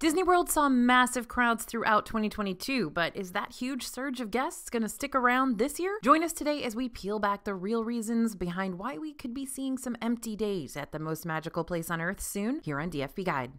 Disney World saw massive crowds throughout 2022, but is that huge surge of guests going to stick around this year? Join us today as we peel back the real reasons behind why we could be seeing some empty days at the most magical place on Earth soon here on DFB Guide.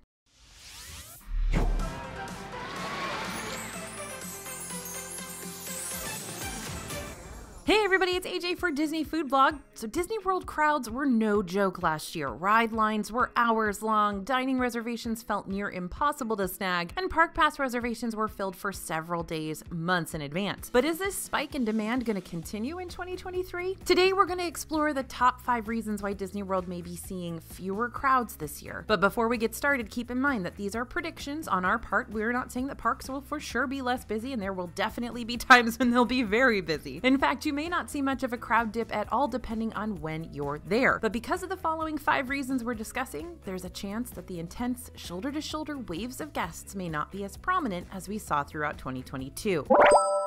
Hey everybody, it's AJ for Disney Food Blog. So Disney World crowds were no joke last year. Ride lines were hours long, dining reservations felt near impossible to snag, and park pass reservations were filled for several days, months in advance. But is this spike in demand going to continue in 2023? Today we're going to explore the top 5 reasons why Disney World may be seeing fewer crowds this year. But before we get started, keep in mind that these are predictions on our part. We're not saying that parks will for sure be less busy, and there will definitely be times when they'll be very busy. In fact, you may not see much of a crowd dip at all depending on when you're there. But because of the following 5 reasons we're discussing, there's a chance that the intense shoulder-to-shoulder waves of guests may not be as prominent as we saw throughout 2022.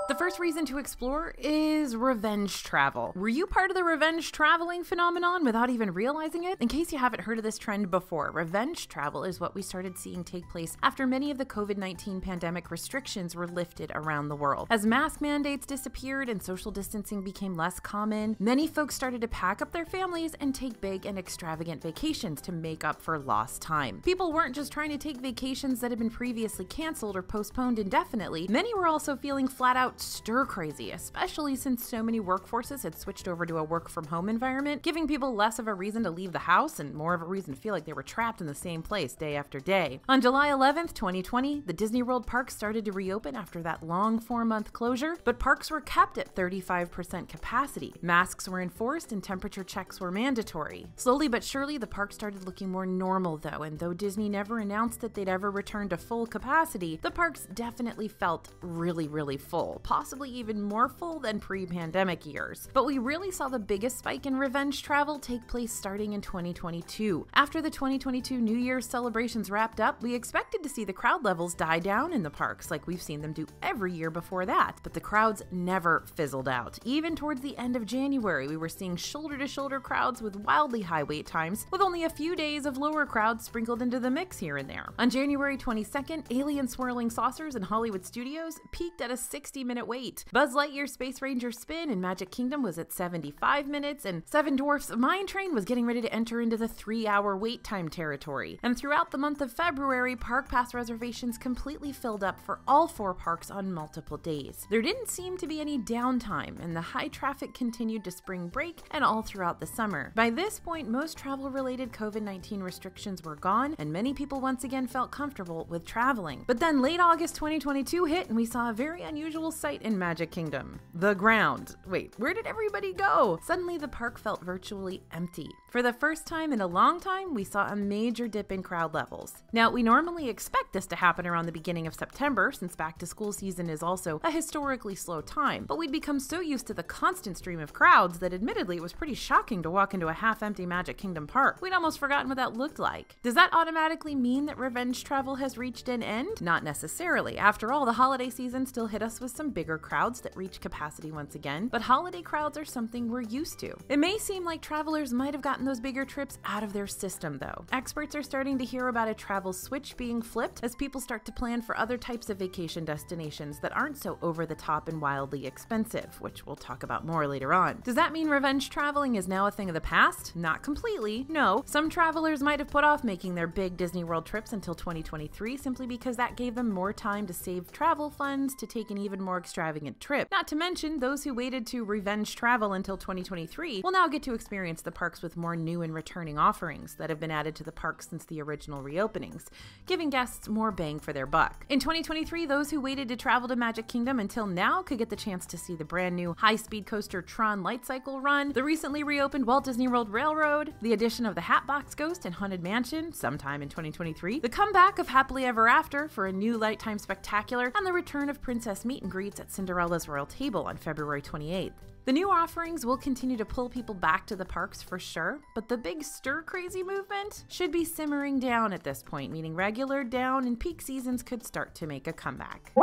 The first reason to explore is revenge travel. Were you part of the revenge traveling phenomenon without even realizing it? In case you haven't heard of this trend before, revenge travel is what we started seeing take place after many of the COVID-19 pandemic restrictions were lifted around the world. As mask mandates disappeared and social distancing became less common, many folks started to pack up their families and take big and extravagant vacations to make up for lost time. People weren't just trying to take vacations that had been previously canceled or postponed indefinitely. Many were also feeling flat out stir crazy, especially since so many workforces had switched over to a work from home environment, giving people less of a reason to leave the house and more of a reason to feel like they were trapped in the same place day after day. On July 11th, 2020, the Disney World parks started to reopen after that long 4-month closure, but parks were kept at 35% capacity. Masks were enforced and temperature checks were mandatory. Slowly but surely, the park started looking more normal though, and though Disney never announced that they'd ever return to full capacity, the parks definitely felt really full. Possibly even more full than pre-pandemic years. But we really saw the biggest spike in revenge travel take place starting in 2022. After the 2022 New Year's celebrations wrapped up, we expected to see the crowd levels die down in the parks like we've seen them do every year before that. But the crowds never fizzled out. Even towards the end of January, we were seeing shoulder-to-shoulder crowds with wildly high wait times, with only a few days of lower crowds sprinkled into the mix here and there. On January 22nd, Alien Swirling Saucers in Hollywood Studios peaked at a 60-minute wait. Buzz Lightyear's Space Ranger spin in Magic Kingdom was at 75 minutes, and Seven Dwarfs Mine Train was getting ready to enter into the 3-hour wait time territory. And throughout the month of February, park pass reservations completely filled up for all 4 parks on multiple days. There didn't seem to be any downtime, and the high traffic continued to spring break and all throughout the summer. By this point, most travel-related COVID-19 restrictions were gone, and many people once again felt comfortable with traveling. But then late August 2022 hit, and we saw a very unusual sight in Magic Kingdom. The ground. Wait, where did everybody go? Suddenly the park felt virtually empty. For the first time in a long time, we saw a major dip in crowd levels. Now, we normally expect this to happen around the beginning of September, since back to school season is also a historically slow time, but we'd become so used to the constant stream of crowds that admittedly it was pretty shocking to walk into a half-empty Magic Kingdom park. We'd almost forgotten what that looked like. Does that automatically mean that revenge travel has reached an end? Not necessarily. After all, the holiday season still hit us with some bigger crowds that reach capacity once again, but holiday crowds are something we're used to. It may seem like travelers might have gotten those bigger trips out of their system though. Experts are starting to hear about a travel switch being flipped as people start to plan for other types of vacation destinations that aren't so over the top and wildly expensive, which we'll talk about more later on. Does that mean revenge traveling is now a thing of the past? Not completely, no. Some travelers might have put off making their big Disney World trips until 2023 simply because that gave them more time to save travel funds to take an even more extravagant trip. Not to mention, those who waited to revenge travel until 2023 will now get to experience the parks with more new and returning offerings that have been added to the parks since the original reopenings, giving guests more bang for their buck. In 2023, those who waited to travel to Magic Kingdom until now could get the chance to see the brand new high-speed coaster Tron Light Cycle Run, the recently reopened Walt Disney World Railroad, the addition of the Hatbox Ghost and Haunted Mansion sometime in 2023, the comeback of Happily Ever After for a new Nighttime Spectacular, and the return of Princess Meet and Greets at Cinderella's Royal Table on February 28th. The new offerings will continue to pull people back to the parks for sure, but the big stir-crazy movement should be simmering down at this point, meaning regular, down, and peak seasons could start to make a comeback.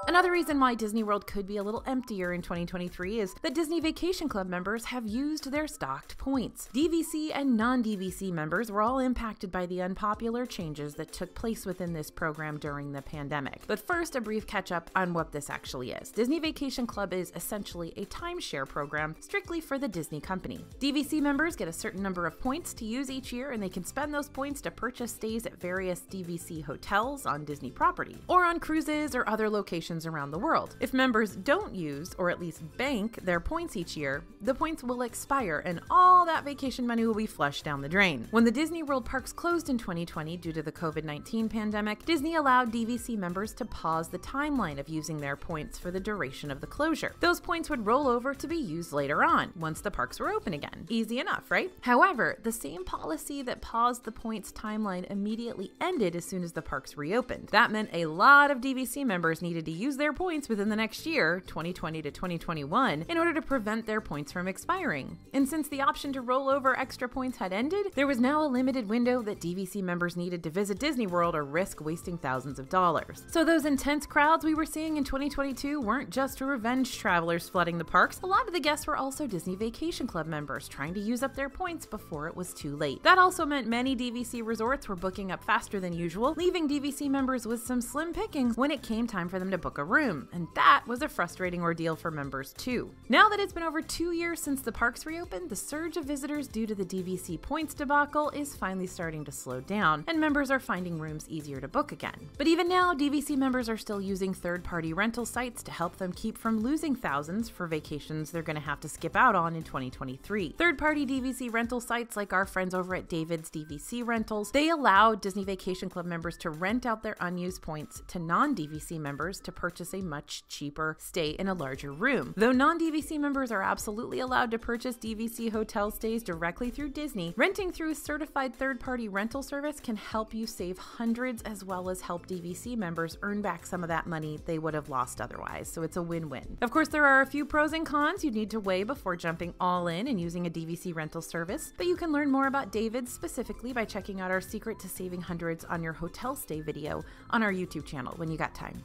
Another reason why Disney World could be a little emptier in 2023 is that Disney Vacation Club members have used their stocked points. DVC and non-DVC members were all impacted by the unpopular changes that took place within this program during the pandemic. But first, a brief catch-up on what this actually is. Disney Vacation Club is essentially a timeshare program strictly for the Disney company. DVC members get a certain number of points to use each year, and they can spend those points to purchase stays at various DVC hotels on Disney property, or on cruises or other locations around the world. If members don't use, or at least bank, their points each year, the points will expire and all that vacation money will be flushed down the drain. When the Disney World parks closed in 2020 due to the COVID-19 pandemic, Disney allowed DVC members to pause the timeline of using their points for the duration of the closure. Those points would roll over to be used later on, once the parks were open again. Easy enough, right? However, the same policy that paused the points timeline immediately ended as soon as the parks reopened. That meant a lot of DVC members needed to use their points within the next year, 2020 to 2021, in order to prevent their points from expiring. And since the option to roll over extra points had ended, there was now a limited window that DVC members needed to visit Disney World or risk wasting thousands of dollars. So those intense crowds we were seeing in 2022 weren't just revenge travelers flooding the parks. A lot of the guests were also Disney Vacation Club members trying to use up their points before it was too late. That also meant many DVC resorts were booking up faster than usual, leaving DVC members with some slim pickings when it came time for them to book a room, and that was a frustrating ordeal for members too. Now that it's been over 2 years since the parks reopened, the surge of visitors due to the DVC points debacle is finally starting to slow down, and members are finding rooms easier to book again. But even now, DVC members are still using third-party rental sites to help them keep from losing thousands for vacations they're going to have to skip out on in 2023. Third-party DVC rental sites like our friends over at David's DVC Rentals, they allow Disney Vacation Club members to rent out their unused points to non-DVC members to purchase a much cheaper stay in a larger room. Though non-DVC members are absolutely allowed to purchase DVC hotel stays directly through Disney, renting through a certified third-party rental service can help you save hundreds as well as help DVC members earn back some of that money they would have lost otherwise, so it's a win-win. Of course, there are a few pros and cons you'd need to weigh before jumping all in and using a DVC rental service, but you can learn more about David's specifically by checking out our Secret to Saving Hundreds on Your Hotel Stay video on our YouTube channel when you got time.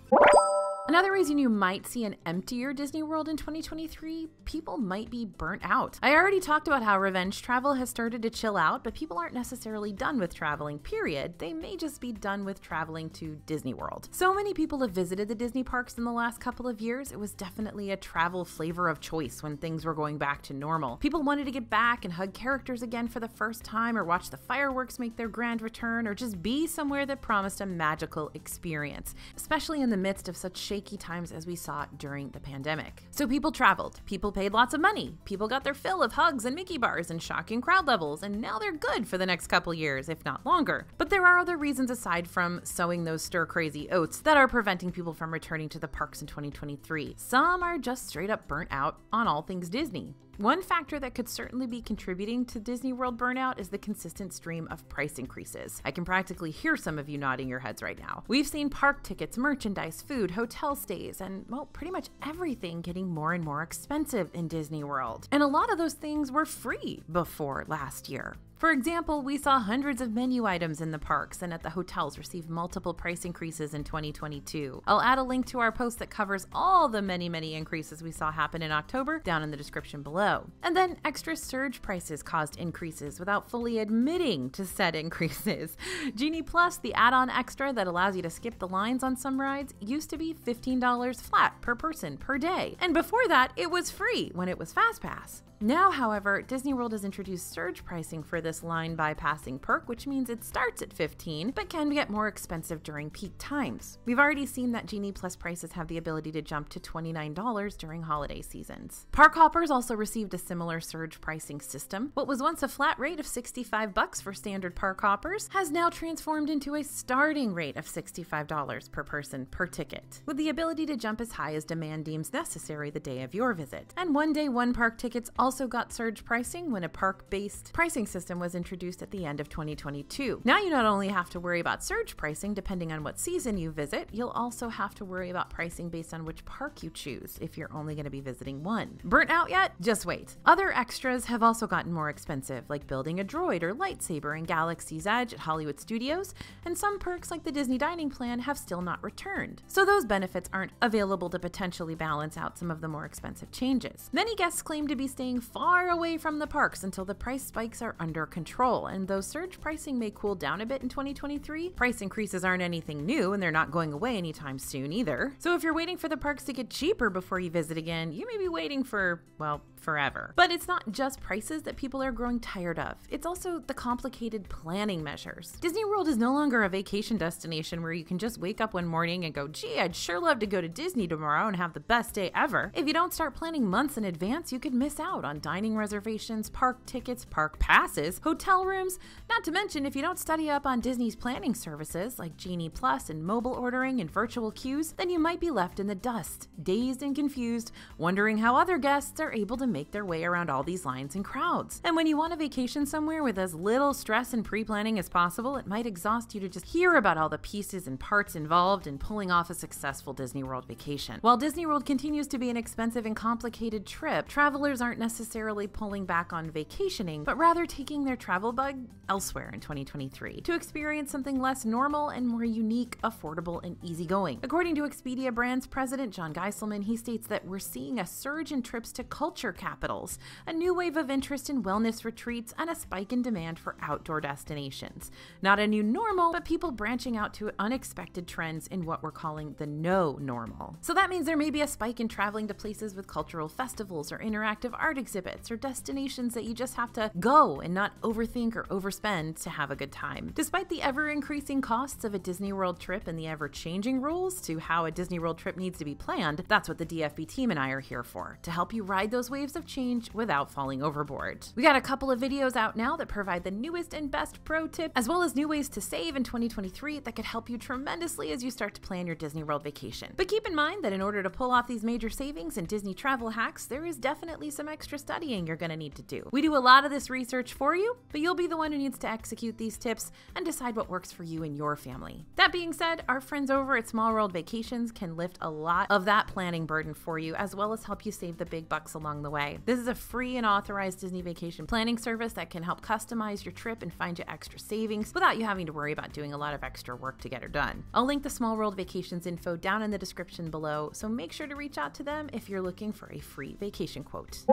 Another reason you might see an emptier Disney World in 2023, people might be burnt out. I already talked about how revenge travel has started to chill out, but people aren't necessarily done with traveling, period. They may just be done with traveling to Disney World. So many people have visited the Disney parks in the last couple of years. It was definitely a travel flavor of choice when things were going back to normal. People wanted to get back and hug characters again for the first time, or watch the fireworks make their grand return, or just be somewhere that promised a magical experience, especially in the midst of such shaky times as we saw during the pandemic. So people traveled, people paid lots of money, people got their fill of hugs and Mickey bars and shocking crowd levels, and now they're good for the next couple years, if not longer. But there are other reasons aside from sowing those stir-crazy oats that are preventing people from returning to the parks in 2023. Some are just straight up burnt out on all things Disney. One factor that could certainly be contributing to Disney World burnout is the consistent stream of price increases. I can practically hear some of you nodding your heads right now. We've seen park tickets, merchandise, food, hotel stays, and, well, pretty much everything getting more and more expensive in Disney World. And a lot of those things were free before last year. For example, we saw hundreds of menu items in the parks and at the hotels receive multiple price increases in 2022. I'll add a link to our post that covers all the many increases we saw happen in October down in the description below. And then extra surge prices caused increases without fully admitting to said increases. Genie Plus, the add-on extra that allows you to skip the lines on some rides, used to be $15 flat per person per day. And before that, it was free when it was FastPass. Now, however, Disney World has introduced surge pricing for this line bypassing perk, which means it starts at $15, but can get more expensive during peak times. We've already seen that Genie Plus prices have the ability to jump to $29 during holiday seasons. Park hoppers also received a similar surge pricing system. What was once a flat rate of $65 for standard park hoppers has now transformed into a starting rate of $65 per person per ticket, with the ability to jump as high as demand deems necessary the day of your visit. And one day one park tickets also got surge pricing when a park-based pricing system system was introduced at the end of 2022. Now you not only have to worry about surge pricing depending on what season you visit, you'll also have to worry about pricing based on which park you choose if you're only going to be visiting one. Burnt out yet? Just wait. Other extras have also gotten more expensive, like building a droid or lightsaber in Galaxy's Edge at Hollywood Studios, and some perks like the Disney Dining Plan have still not returned. So those benefits aren't available to potentially balance out some of the more expensive changes. Many guests claim to be staying far away from the parks until the price spikes are under control, and though surge pricing may cool down a bit in 2023, price increases aren't anything new and they're not going away anytime soon either. So if you're waiting for the parks to get cheaper before you visit again, you may be waiting for, well, forever. But it's not just prices that people are growing tired of. It's also the complicated planning measures. Disney World is no longer a vacation destination where you can just wake up one morning and go, gee, I'd sure love to go to Disney tomorrow and have the best day ever. If you don't start planning months in advance, you could miss out on dining reservations, park tickets, park passes, hotel rooms, not to mention if you don't study up on Disney's planning services like Genie Plus and mobile ordering and virtual queues, then you might be left in the dust, dazed and confused, wondering how other guests are able to make their way around all these lines and crowds. And when you want a vacation somewhere with as little stress and pre-planning as possible, it might exhaust you to just hear about all the pieces and parts involved in pulling off a successful Disney World vacation. While Disney World continues to be an expensive and complicated trip, travelers aren't necessarily pulling back on vacationing, but rather taking their travel bug elsewhere in 2023 to experience something less normal and more unique, affordable, and easygoing. According to Expedia Brands president John Geiselman, he states that we're seeing a surge in trips to culture capitals, a new wave of interest in wellness retreats, and a spike in demand for outdoor destinations. Not a new normal, but people branching out to unexpected trends in what we're calling the no normal. So that means there may be a spike in traveling to places with cultural festivals or interactive art exhibits or destinations that you just have to go and not overthink or overspend to have a good time. Despite the ever-increasing costs of a Disney World trip and the ever-changing rules to how a Disney World trip needs to be planned, that's what the DFB team and I are here for, to help you ride those waves of change without falling overboard. We got a couple of videos out now that provide the newest and best pro tips, as well as new ways to save in 2023 that could help you tremendously as you start to plan your Disney World vacation. But keep in mind that in order to pull off these major savings and Disney travel hacks, there is definitely some extra studying you're going to need to do. We do a lot of this research for you, but you'll be the one who needs to execute these tips and decide what works for you and your family. That being said, our friends over at Small World Vacations can lift a lot of that planning burden for you, as well as help you save the big bucks along the way. This is a free and authorized Disney vacation planning service that can help customize your trip and find you extra savings without you having to worry about doing a lot of extra work to get her done. I'll link the Small World Vacations info down in the description below, so make sure to reach out to them if you're looking for a free vacation quote.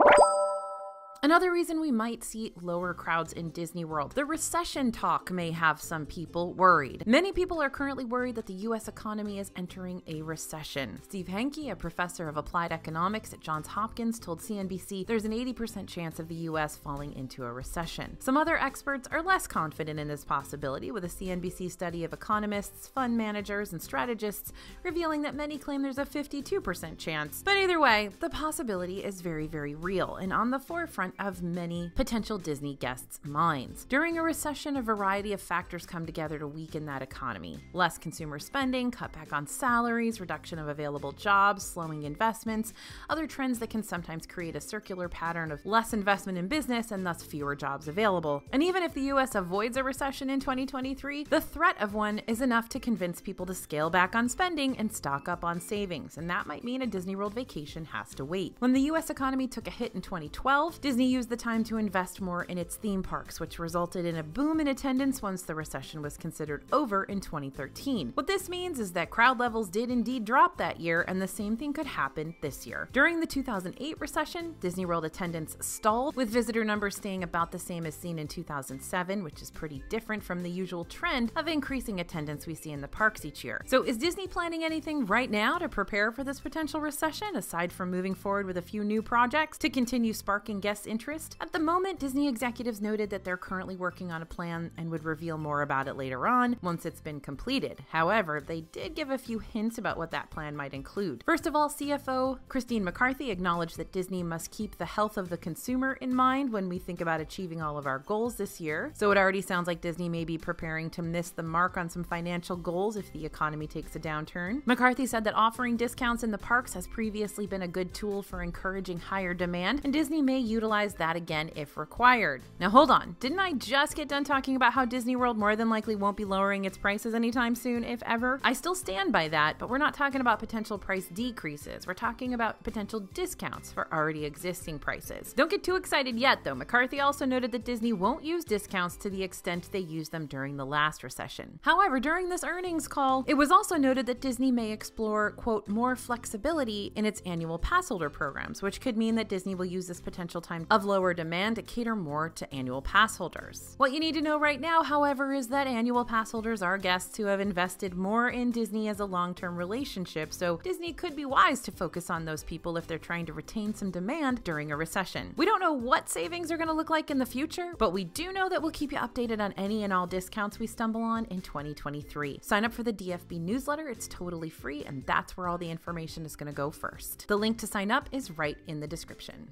Another reason we might see lower crowds in Disney World, the recession talk may have some people worried. Many people are currently worried that the U.S. economy is entering a recession. Steve Henke, a professor of applied economics at Johns Hopkins, told CNBC there's an 80% chance of the U.S. falling into a recession. Some other experts are less confident in this possibility, with a CNBC study of economists, fund managers, and strategists revealing that many claim there's a 52% chance. But either way, the possibility is very, very real and on the forefront of many potential Disney guests' minds. During a recession, a variety of factors come together to weaken that economy. Less consumer spending, cut back on salaries, reduction of available jobs, slowing investments, other trends that can sometimes create a circular pattern of less investment in business and thus fewer jobs available. And even if the US avoids a recession in 2023, the threat of one is enough to convince people to scale back on spending and stock up on savings, and that might mean a Disney World vacation has to wait. When the US economy took a hit in 2012, Disney used the time to invest more in its theme parks, which resulted in a boom in attendance once the recession was considered over in 2013. What this means is that crowd levels did indeed drop that year, and the same thing could happen this year. During the 2008 recession, Disney World attendance stalled, with visitor numbers staying about the same as seen in 2007, which is pretty different from the usual trend of increasing attendance we see in the parks each year. So is Disney planning anything right now to prepare for this potential recession, aside from moving forward with a few new projects to continue sparking guest interest? At the moment, Disney executives noted that they're currently working on a plan and would reveal more about it later on once it's been completed. However, they did give a few hints about what that plan might include. First of all, CFO Christine McCarthy acknowledged that Disney must keep the health of the consumer in mind when we think about achieving all of our goals this year. So it already sounds like Disney may be preparing to miss the mark on some financial goals if the economy takes a downturn. McCarthy said that offering discounts in the parks has previously been a good tool for encouraging higher demand, and Disney may utilize utilize that again if required. Now hold on, didn't I just get done talking about how Disney World more than likely won't be lowering its prices anytime soon, if ever? I still stand by that, but we're not talking about potential price decreases. We're talking about potential discounts for already existing prices. Don't get too excited yet, though. McCarthy also noted that Disney won't use discounts to the extent they used them during the last recession. However, during this earnings call, it was also noted that Disney may explore, quote, more flexibility in its annual pass holder programs, which could mean that Disney will use this potential time of lower demand to cater more to annual pass holders. What you need to know right now, however, is that annual pass holders are guests who have invested more in Disney as a long-term relationship, so Disney could be wise to focus on those people if they're trying to retain some demand during a recession. We don't know what savings are going to look like in the future, but we do know that we'll keep you updated on any and all discounts we stumble on in 2023. Sign up for the DFB newsletter. It's totally free, and that's where all the information is going to go first. The link to sign up is right in the description.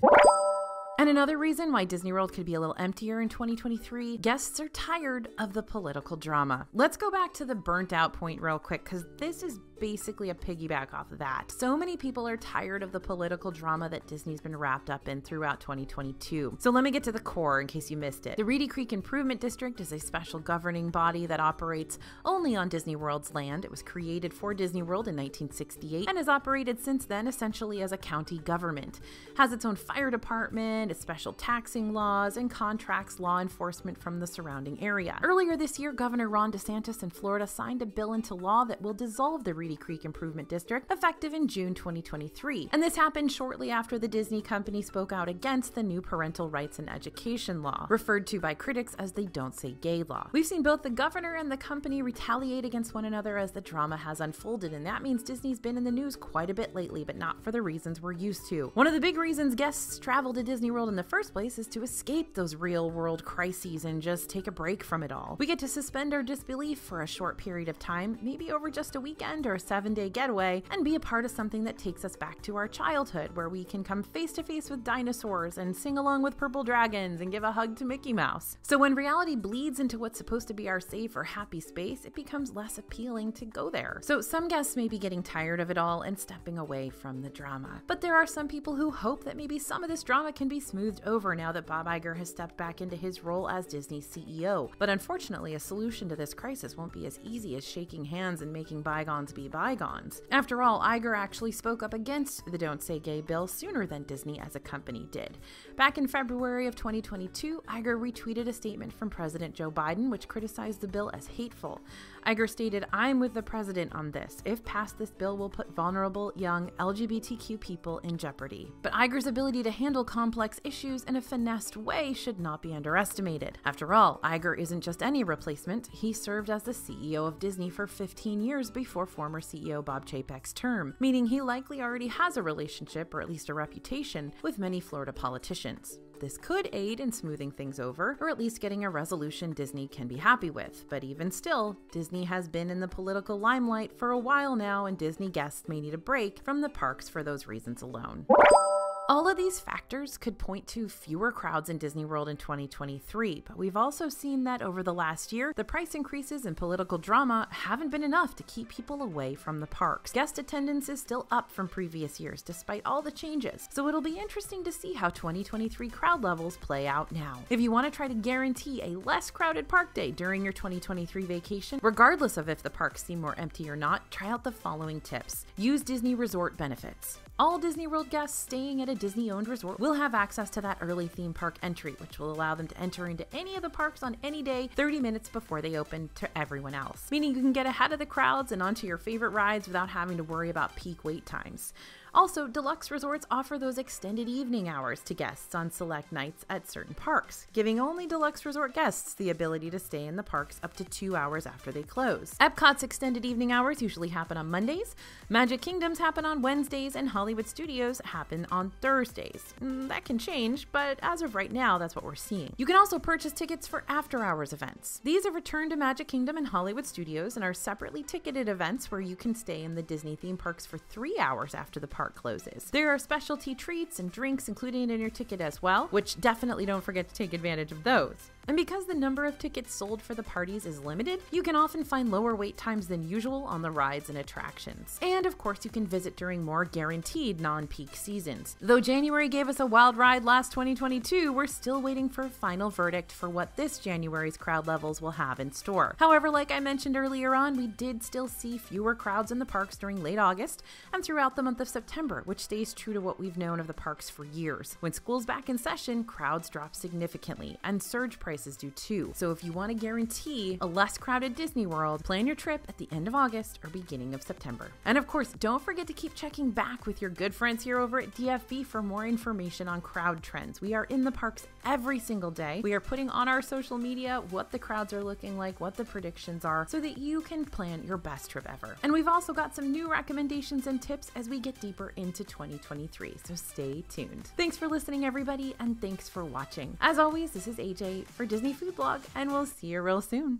And another reason why Disney World could be a little emptier in 2023, guests are tired of the political drama. Let's go back to the burnt out point real quick, because this is basically a piggyback off of that. So many people are tired of the political drama that Disney's been wrapped up in throughout 2022. So let me get to the core in case you missed it. The Reedy Creek Improvement District is a special governing body that operates only on Disney World's land. It was created for Disney World in 1968 and has operated since then essentially as a county government. Has its own fire department, its special taxing laws, and contracts law enforcement from the surrounding area. Earlier this year, Governor Ron DeSantis in Florida signed a bill into law that will dissolve the Reedy Creek Improvement District effective in June 2023. And this happened shortly after the Disney company spoke out against the new parental rights and education law, referred to by critics as the Don't Say Gay law. We've seen both the governor and the company retaliate against one another as the drama has unfolded, and that means Disney's been in the news quite a bit lately, but not for the reasons we're used to. One of the big reasons guests travel to Disney World in the first place is to escape those real-world crises and just take a break from it all. We get to suspend our disbelief for a short period of time, maybe over just a weekend or a 7-day getaway, and be a part of something that takes us back to our childhood, where we can come face to face with dinosaurs and sing along with purple dragons and give a hug to Mickey Mouse. So when reality bleeds into what's supposed to be our safe or happy space, it becomes less appealing to go there. So some guests may be getting tired of it all and stepping away from the drama. But there are some people who hope that maybe some of this drama can be smoothed over now that Bob Iger has stepped back into his role as Disney's CEO. But unfortunately, a solution to this crisis won't be as easy as shaking hands and making bygones be bygones. After all, Iger actually spoke up against the Don't Say Gay bill sooner than Disney as a company did. Back in February of 2022, Iger retweeted a statement from President Joe Biden which criticized the bill as hateful. Iger stated, "I'm with the president on this. If passed, this bill will put vulnerable, young, LGBTQ people in jeopardy." But Iger's ability to handle complex issues in a finessed way should not be underestimated. After all, Iger isn't just any replacement. He served as the CEO of Disney for 15 years before former CEO Bob Chapek's term, meaning he likely already has a relationship, or at least a reputation, with many Florida politicians. This could aid in smoothing things over, or at least getting a resolution Disney can be happy with. But even still, Disney has been in the political limelight for a while now, and Disney guests may need a break from the parks for those reasons alone. All of these factors could point to fewer crowds in Disney World in 2023, but we've also seen that over the last year, the price increases and political drama haven't been enough to keep people away from the parks. Guest attendance is still up from previous years despite all the changes, so it'll be interesting to see how 2023 crowd levels play out now. If you want to try to guarantee a less crowded park day during your 2023 vacation, regardless of if the parks seem more empty or not, try out the following tips. Use Disney Resort benefits. All Disney World guests staying at a Disney-owned resort will have access to that early theme park entry, which will allow them to enter into any of the parks on any day 30 minutes before they open to everyone else, meaning you can get ahead of the crowds and onto your favorite rides without having to worry about peak wait times. Also, deluxe resorts offer those extended evening hours to guests on select nights at certain parks, giving only deluxe resort guests the ability to stay in the parks up to 2 hours after they close. Epcot's extended evening hours usually happen on Mondays, Magic Kingdom's happen on Wednesdays, and Hollywood Studios happen on Thursdays. That can change, but as of right now, that's what we're seeing. You can also purchase tickets for after-hours events. These are returned to Magic Kingdom and Hollywood Studios and are separately ticketed events where you can stay in the Disney theme parks for 3 hours after the park park closes. There are specialty treats and drinks included in your ticket as well, which definitely don't forget to take advantage of those. And because the number of tickets sold for the parties is limited, you can often find lower wait times than usual on the rides and attractions. And of course, you can visit during more guaranteed non-peak seasons. Though January gave us a wild ride last 2022, we're still waiting for a final verdict for what this January's crowd levels will have in store. However, like I mentioned earlier on, we did still see fewer crowds in the parks during late August and throughout the month of September, which stays true to what we've known of the parks for years. When school's back in session, crowds drop significantly, and surge prices do too. So if you want to guarantee a less crowded Disney World, plan your trip at the end of August or beginning of September. And of course, don't forget to keep checking back with your good friends here over at DFB for more information on crowd trends. We are in the parks every single day. We are putting on our social media what the crowds are looking like, what the predictions are, so that you can plan your best trip ever. And we've also got some new recommendations and tips as we get deeper into 2023, so stay tuned. Thanks for listening, everybody, and thanks for watching. As always, this is AJ for Disney Food Blog, and we'll see you real soon.